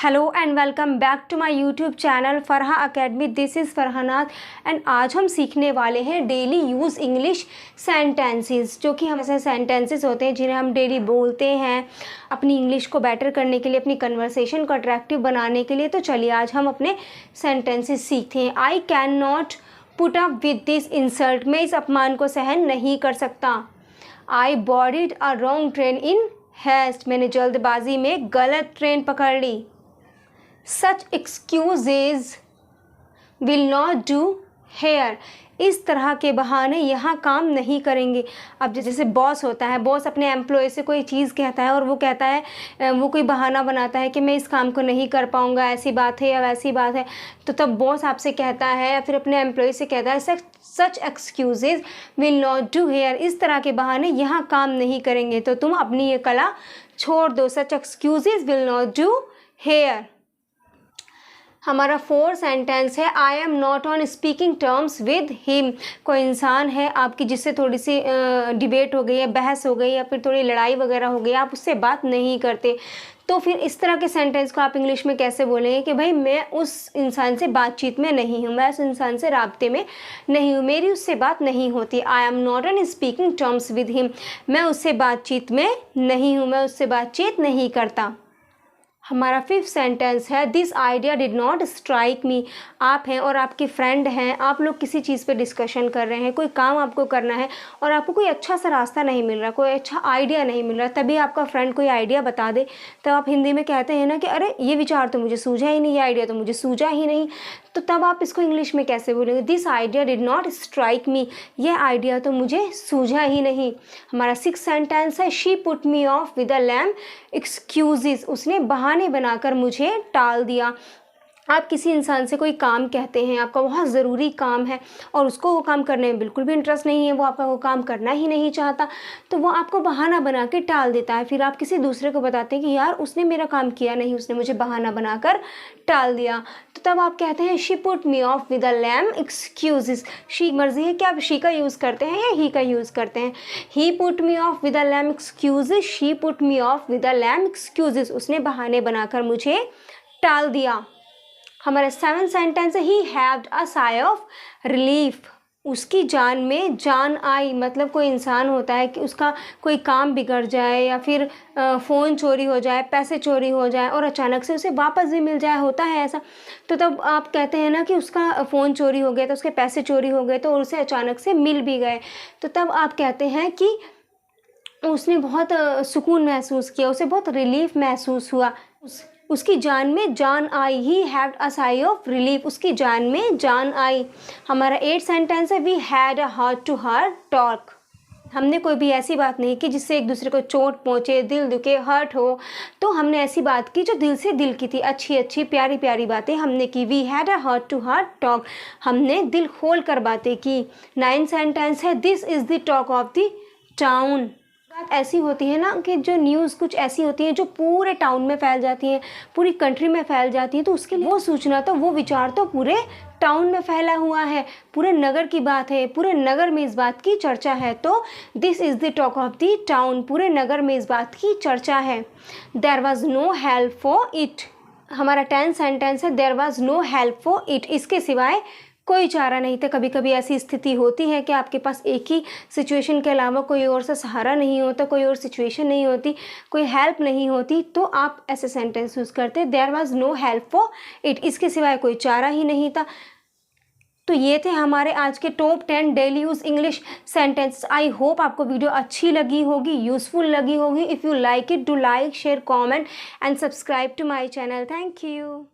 Hello and welcome back to my YouTube channel Farha academy. This is Farhanath and आज हम सीखने वाले हैं डेली यूज़ इंग्लिश सेंटेंसेस, जो कि हम ऐसे सेंटेंसेस होते हैं जिन्हें हम डेली बोलते हैं अपनी इंग्लिश को बेटर करने के लिए, अपनी कन्वर्सेशन को अट्रैक्टिव बनाने के लिए। तो चलिए आज हम अपने सेंटेंसेस सीखते हैं। I can not put up with this insult, मैं इस अपमान को सहन नहीं कर सकता। I boarded a wrong train in haste, मैंने जल्दबाजी में गलत ट्रेन पकड़ ली। Such excuses will not do here, इस तरह के बहाने यहाँ काम नहीं करेंगे। अब जैसे बॉस होता है, बॉस अपने एम्प्लॉय से कोई चीज़ कहता है और वो कहता है, वो कोई बहाना बनाता है कि मैं इस काम को नहीं कर पाऊँगा, ऐसी बात है या वैसी बात है, तो तब बॉस आपसे कहता है या फिर अपने एम्प्लॉय से कहता है such excuses will not do here, इस तरह के बहाने यहाँ काम नहीं करेंगे, तो तुम अपनी ये कला छोड़ दो। Such excuses will not do here. हमारा फोर्थ सेंटेंस है I am not on speaking terms with him. कोई इंसान है आपकी जिससे थोड़ी सी डिबेट हो गई है, बहस हो गई या फिर थोड़ी लड़ाई वगैरह हो गई, आप उससे बात नहीं करते, तो फिर इस तरह के सेंटेंस को आप इंग्लिश में कैसे बोलेंगे कि भाई मैं उस इंसान से बातचीत में नहीं हूँ, मैं उस इंसान से राब्ते में नहीं हूँ, मेरी उससे बात नहीं होती। आई am not on speaking terms with him, मैं उससे बातचीत में नहीं हूँ, मैं उससे बातचीत नहीं करता। हमारा फिफ्थ सेंटेंस है this idea did not strike मी। आप हैं और आपके फ्रेंड हैं, आप लोग किसी चीज़ पे डिस्कशन कर रहे हैं, कोई काम आपको करना है और आपको कोई अच्छा सा रास्ता नहीं मिल रहा, कोई अच्छा आइडिया नहीं मिल रहा, तभी आपका फ्रेंड कोई आइडिया बता दे, तब आप हिंदी में कहते हैं ना कि अरे ये विचार तो मुझे सूझा ही नहीं, ये आइडिया तो मुझे सूझा ही नहीं, तो तब आप इसको इंग्लिश में कैसे बोलेंगे? This idea did not strike me, ये आइडिया तो मुझे सूझा ही नहीं। हमारा सिक्स्थ सेंटेंस है she put me off with a lame excuses, उसने बहाने बनाकर मुझे टाल दिया। आप किसी इंसान से कोई काम कहते हैं, आपका बहुत ज़रूरी काम है और उसको वो काम करने में बिल्कुल भी इंटरेस्ट नहीं है, वो आपका वो काम करना ही नहीं चाहता, तो वो आपको बहाना बना के टाल देता है। फिर आप किसी दूसरे को बताते हैं कि यार उसने मेरा काम किया नहीं, उसने मुझे बहाना बनाकर टाल दिया, तो तब आप कहते हैं she put me off with a lame excuses. शी मर्जी है कि आप शी का यूज़ करते हैं या ही का यूज़ करते हैं। He put me off with a lame excuses, she put me off with a lame excuses, उसने बहाने बनाकर मुझे टाल दिया। हमारा सेवन सेंटेंस है ही हैव्ड अ साई ऑफ रिलीफ, उसकी जान में जान आई। मतलब कोई इंसान होता है कि उसका कोई काम बिगड़ जाए या फिर फ़ोन चोरी हो जाए, पैसे चोरी हो जाए और अचानक से उसे वापस भी मिल जाए, होता है ऐसा, तो तब आप कहते हैं ना कि उसका फ़ोन चोरी हो गया, तो उसके पैसे चोरी हो गए, तो उसे अचानक से मिल भी गए, तो तब आप कहते हैं कि उसने बहुत सुकून महसूस किया, उसे बहुत रिलीफ महसूस हुआ, उसकी जान में जान आई। He had a sigh of relief, उसकी जान में जान आई। हमारा 8th सेंटेंस है we had a heart to heart talk, हमने कोई भी ऐसी बात नहीं की जिससे एक दूसरे को चोट पहुँचे, दिल दुखे, हर्ट हो, तो हमने ऐसी बात की जो दिल से दिल की थी, अच्छी अच्छी प्यारी प्यारी बातें हमने की। We had a heart to heart talk, हमने दिल खोल कर बातें की। 9th सेंटेंस है this is the talk of the town. बात ऐसी होती है ना कि जो न्यूज़ कुछ ऐसी होती है जो पूरे टाउन में फैल जाती है, पूरी कंट्री में फैल जाती है, तो उसके लिए वो सूचना तो वो विचार तो पूरे टाउन में फैला हुआ है, पूरे नगर की बात है, पूरे नगर में इस बात की चर्चा है, तो this is the talk of the town, पूरे नगर में इस बात की चर्चा है। There was no help for it, हमारा 10th सेंटेंस है there was no help for it, इसके सिवाय कोई चारा नहीं था। कभी कभी ऐसी स्थिति होती है कि आपके पास एक ही सिचुएशन के अलावा कोई और सा सहारा नहीं होता, कोई और सिचुएशन नहीं होती, कोई हेल्प नहीं होती, तो आप ऐसे सेंटेंस यूज़ करते there was no help for it, इसके सिवाय कोई चारा ही नहीं था। तो ये थे हमारे आज के top 10 daily use English sentence. I hope आपको वीडियो अच्छी लगी होगी, यूज़फुल लगी होगी। If you like it, do like, share, comment and subscribe to my channel. Thank you.